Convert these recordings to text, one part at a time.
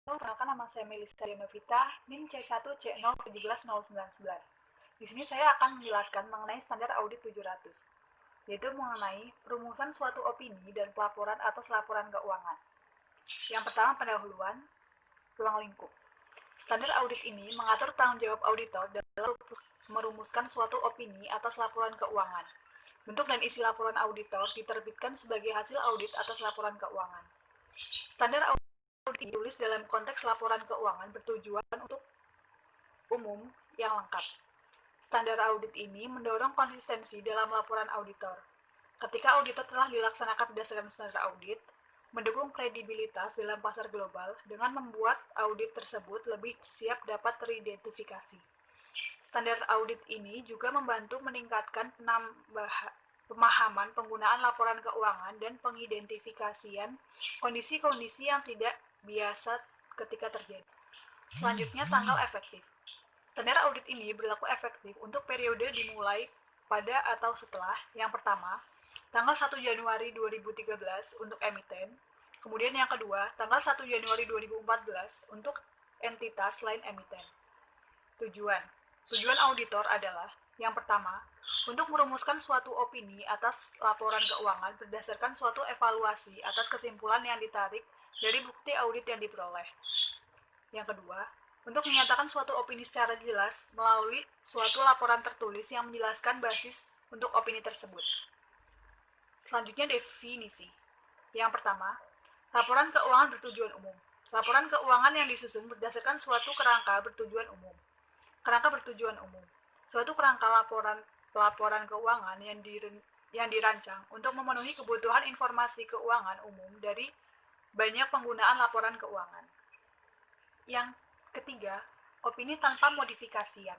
Perkenalkan, nama saya Melisa Dianovita, NIM C1C0170911. Di sini saya akan menjelaskan mengenai standar audit 700, yaitu mengenai perumusan suatu opini dan pelaporan atas laporan keuangan. Yang pertama, pendahuluan, ruang lingkup. Standar audit ini mengatur tanggung jawab auditor dalam merumuskan suatu opini atas laporan keuangan. Bentuk dan isi laporan auditor diterbitkan sebagai hasil audit atas laporan keuangan. Standar audit ditulis dalam konteks laporan keuangan bertujuan untuk umum yang lengkap. Standar audit ini mendorong konsistensi dalam laporan auditor. Ketika auditor telah dilaksanakan berdasarkan standar audit, mendukung kredibilitas dalam pasar global dengan membuat audit tersebut lebih siap dapat teridentifikasi. Standar audit ini juga membantu meningkatkan pemahaman penggunaan laporan keuangan dan pengidentifikasian kondisi-kondisi yang tidak biasa ketika terjadi. Selanjutnya, tanggal efektif. Standar audit ini berlaku efektif untuk periode dimulai pada atau setelah yang pertama, tanggal 1 Januari 2013 untuk emiten, kemudian yang kedua, tanggal 1 Januari 2014 untuk entitas lain emiten. Tujuan auditor adalah, yang pertama, untuk merumuskan suatu opini atas laporan keuangan berdasarkan suatu evaluasi atas kesimpulan yang ditarik dari bukti audit yang diperoleh. Yang kedua, untuk menyatakan suatu opini secara jelas melalui suatu laporan tertulis yang menjelaskan basis untuk opini tersebut. Selanjutnya, definisi. Yang pertama, laporan keuangan bertujuan umum. Laporan keuangan yang disusun berdasarkan suatu kerangka bertujuan umum. Kerangka bertujuan umum. Suatu kerangka pelaporan keuangan yang dirancang untuk memenuhi kebutuhan informasi keuangan umum dari banyak penggunaan laporan keuangan. Yang ketiga, opini tanpa modifikasian.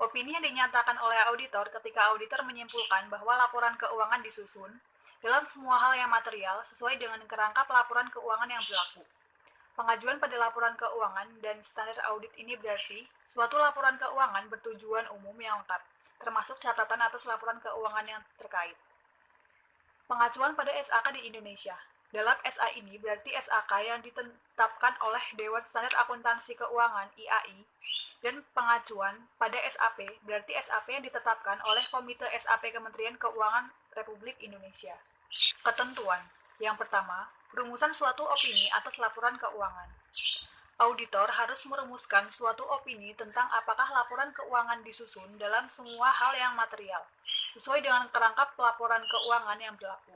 Opini yang dinyatakan oleh auditor ketika auditor menyimpulkan bahwa laporan keuangan disusun dalam semua hal yang material sesuai dengan kerangka pelaporan keuangan yang berlaku. Pengajuan pada laporan keuangan dan standar audit ini berarti suatu laporan keuangan bertujuan umum yang lengkap, termasuk catatan atas laporan keuangan yang terkait. Pengajuan pada SAK di Indonesia. Dalam SA ini berarti SAK yang ditetapkan oleh Dewan Standar Akuntansi Keuangan (IAI), dan pengajuan pada SAP berarti SAP yang ditetapkan oleh Komite SAP Kementerian Keuangan Republik Indonesia. Ketentuan. Yang pertama, perumusan suatu opini atas laporan keuangan. Auditor harus merumuskan suatu opini tentang apakah laporan keuangan disusun dalam semua hal yang material, sesuai dengan kerangka pelaporan keuangan yang berlaku.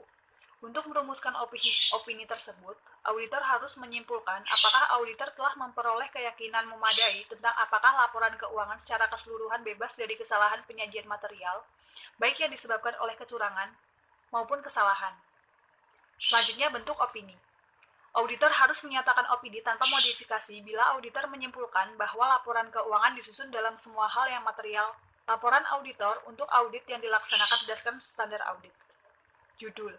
Untuk merumuskan opini tersebut, auditor harus menyimpulkan apakah auditor telah memperoleh keyakinan memadai tentang apakah laporan keuangan secara keseluruhan bebas dari kesalahan penyajian material, baik yang disebabkan oleh kecurangan maupun kesalahan. Selanjutnya, bentuk opini. Auditor harus menyatakan opini tanpa modifikasi bila auditor menyimpulkan bahwa laporan keuangan disusun dalam semua hal yang material. Laporan auditor untuk audit yang dilaksanakan berdasarkan standar audit. Judul.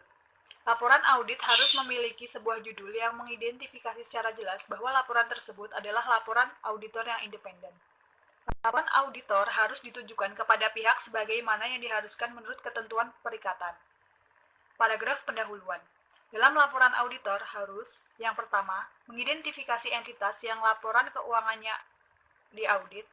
Laporan audit harus memiliki sebuah judul yang mengidentifikasi secara jelas bahwa laporan tersebut adalah laporan auditor yang independen. Laporan auditor harus ditujukan kepada pihak sebagaimana yang diharuskan menurut ketentuan perikatan. Paragraf pendahuluan. Dalam laporan auditor harus, yang pertama, mengidentifikasi entitas yang laporan keuangannya diaudit.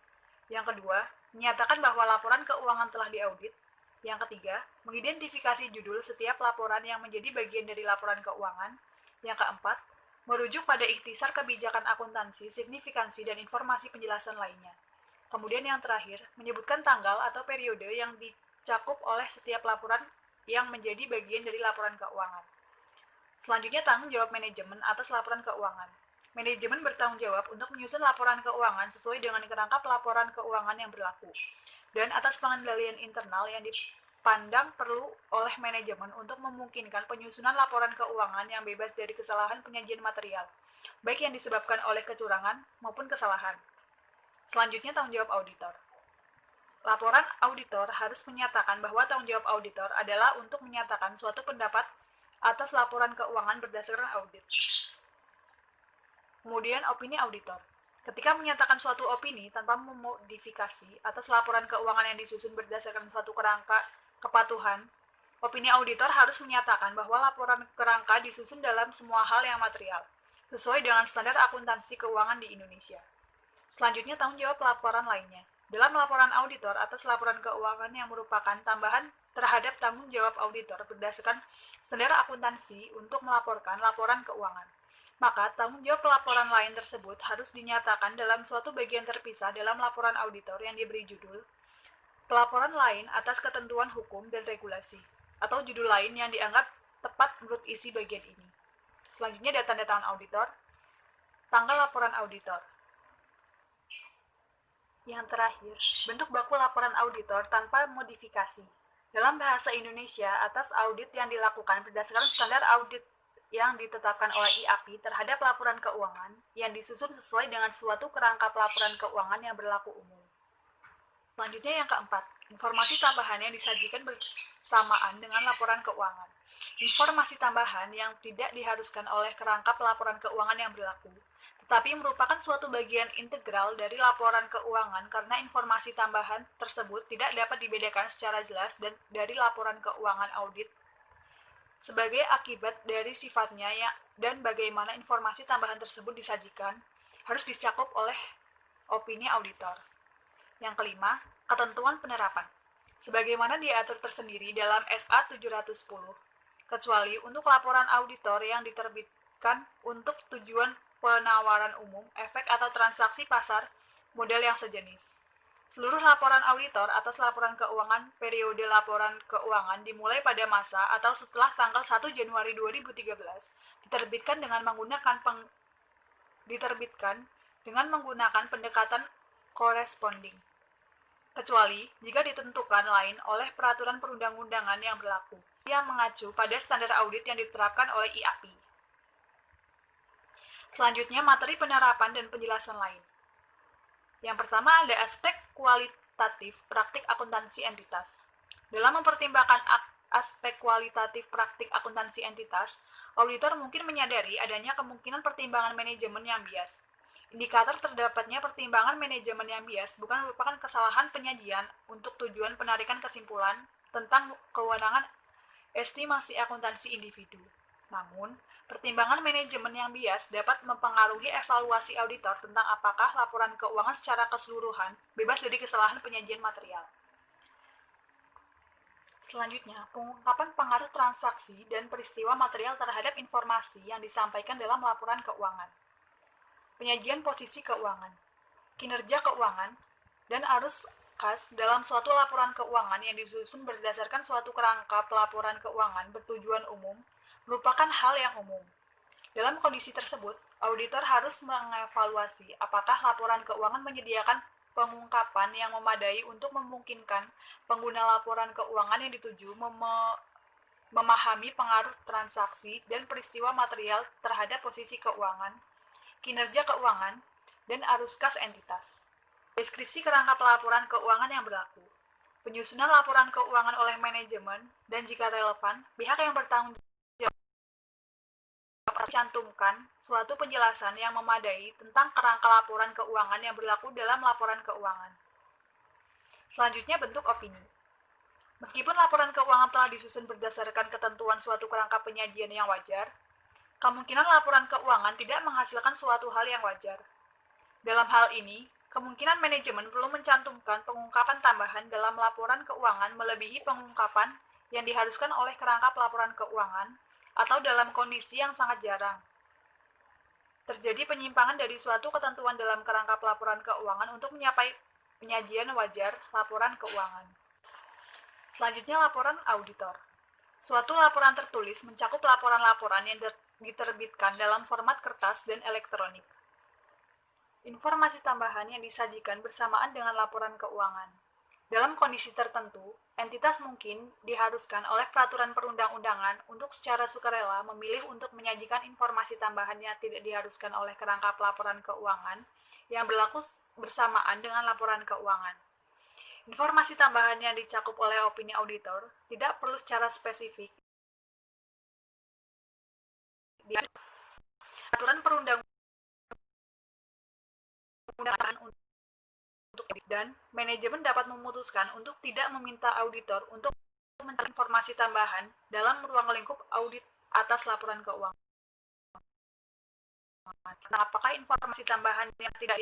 Yang kedua, menyatakan bahwa laporan keuangan telah diaudit. Yang ketiga, mengidentifikasi judul setiap laporan yang menjadi bagian dari laporan keuangan. Yang keempat, merujuk pada ikhtisar kebijakan akuntansi, signifikansi, dan informasi penjelasan lainnya. Kemudian yang terakhir, menyebutkan tanggal atau periode yang dicakup oleh setiap laporan yang menjadi bagian dari laporan keuangan. Selanjutnya, tanggung jawab manajemen atas laporan keuangan. Manajemen bertanggung jawab untuk menyusun laporan keuangan sesuai dengan kerangka pelaporan keuangan yang berlaku, dan atas pengendalian internal yang dipandang perlu oleh manajemen untuk memungkinkan penyusunan laporan keuangan yang bebas dari kesalahan penyajian material, baik yang disebabkan oleh kecurangan maupun kesalahan. Selanjutnya, tanggung jawab auditor. Laporan auditor harus menyatakan bahwa tanggung jawab auditor adalah untuk menyatakan suatu pendapat atas laporan keuangan berdasarkan audit. Kemudian, opini auditor. Ketika menyatakan suatu opini tanpa memodifikasi atas laporan keuangan yang disusun berdasarkan suatu kerangka kepatuhan, opini auditor harus menyatakan bahwa laporan kerangka disusun dalam semua hal yang material, sesuai dengan standar akuntansi keuangan di Indonesia. Selanjutnya, tanggung jawab laporan lainnya. Dalam laporan auditor atas laporan keuangan yang merupakan tambahan terhadap tanggung jawab auditor berdasarkan standar akuntansi untuk melaporkan laporan keuangan. Maka, tanggung jawab pelaporan lain tersebut harus dinyatakan dalam suatu bagian terpisah dalam laporan auditor yang diberi judul Pelaporan lain atas ketentuan hukum dan regulasi, atau judul lain yang dianggap tepat menurut isi bagian ini. Selanjutnya, tanda tangan auditor, tanggal laporan auditor. Yang terakhir, bentuk baku laporan auditor tanpa modifikasi. Dalam bahasa Indonesia, atas audit yang dilakukan berdasarkan standar audit yang ditetapkan oleh IAPI terhadap laporan keuangan yang disusun sesuai dengan suatu kerangka pelaporan keuangan yang berlaku umum. Selanjutnya yang keempat, informasi tambahan yang disajikan bersamaan dengan laporan keuangan. Informasi tambahan yang tidak diharuskan oleh kerangka pelaporan keuangan yang berlaku, tetapi merupakan suatu bagian integral dari laporan keuangan karena informasi tambahan tersebut tidak dapat dibedakan secara jelas dari laporan keuangan audit sebagai akibat dari sifatnya dan bagaimana informasi tambahan tersebut disajikan harus dicakup oleh opini auditor. Yang kelima, ketentuan penerapan. Sebagaimana diatur tersendiri dalam SA 710, kecuali untuk laporan auditor yang diterbitkan untuk tujuan penawaran umum, efek atau transaksi pasar modal yang sejenis. Seluruh laporan auditor atas laporan keuangan periode laporan keuangan dimulai pada masa atau setelah tanggal 1 Januari 2013 diterbitkan dengan menggunakan pendekatan corresponding, kecuali jika ditentukan lain oleh peraturan perundang-undangan yang berlaku yang mengacu pada standar audit yang diterapkan oleh IAPI. Selanjutnya, materi penerapan dan penjelasan lain. Yang pertama ada aspek kualitatif praktik akuntansi entitas. Dalam mempertimbangkan aspek kualitatif praktik akuntansi entitas, auditor mungkin menyadari adanya kemungkinan pertimbangan manajemen yang bias. Indikator terdapatnya pertimbangan manajemen yang bias bukan merupakan kesalahan penyajian untuk tujuan penarikan kesimpulan tentang kewenangan estimasi akuntansi individu. Namun, pertimbangan manajemen yang bias dapat mempengaruhi evaluasi auditor tentang apakah laporan keuangan secara keseluruhan bebas dari kesalahan penyajian material. Selanjutnya, pengungkapan pengaruh transaksi dan peristiwa material terhadap informasi yang disampaikan dalam laporan keuangan. Penyajian posisi keuangan, kinerja keuangan, dan arus kas dalam suatu laporan keuangan yang disusun berdasarkan suatu kerangka pelaporan keuangan bertujuan umum merupakan hal yang umum. Dalam kondisi tersebut, auditor harus mengevaluasi apakah laporan keuangan menyediakan pengungkapan yang memadai untuk memungkinkan pengguna laporan keuangan yang dituju memahami pengaruh transaksi dan peristiwa material terhadap posisi keuangan, kinerja keuangan, dan arus kas entitas. Deskripsi kerangka pelaporan keuangan yang berlaku. Penyusunan laporan keuangan oleh manajemen dan jika relevan, pihak yang bertanggung jawab cantumkan suatu penjelasan yang memadai tentang kerangka laporan keuangan yang berlaku dalam laporan keuangan. Selanjutnya, bentuk opini. Meskipun laporan keuangan telah disusun berdasarkan ketentuan suatu kerangka penyajian yang wajar, kemungkinan laporan keuangan tidak menghasilkan suatu hal yang wajar. Dalam hal ini, kemungkinan manajemen perlu mencantumkan pengungkapan tambahan dalam laporan keuangan melebihi pengungkapan yang diharuskan oleh kerangka pelaporan keuangan atau dalam kondisi yang sangat jarang terjadi penyimpangan dari suatu ketentuan dalam kerangka pelaporan keuangan untuk mencapai penyajian wajar laporan keuangan. Selanjutnya, laporan auditor. Suatu laporan tertulis mencakup laporan-laporan yang diterbitkan dalam format kertas dan elektronik. Informasi tambahan yang disajikan bersamaan dengan laporan keuangan. Dalam kondisi tertentu, entitas mungkin diharuskan oleh peraturan perundang-undangan untuk secara sukarela memilih untuk menyajikan informasi tambahan yang tidak diharuskan oleh kerangka pelaporan keuangan yang berlaku bersamaan dengan laporan keuangan. Informasi tambahan yang dicakup oleh opini auditor tidak perlu secara spesifik di peraturan perundang-undangan untuk dan manajemen dapat memutuskan untuk tidak meminta auditor untuk mencari informasi tambahan dalam ruang lingkup audit atas laporan keuangan. Nah, apakah informasi tambahan yang tidak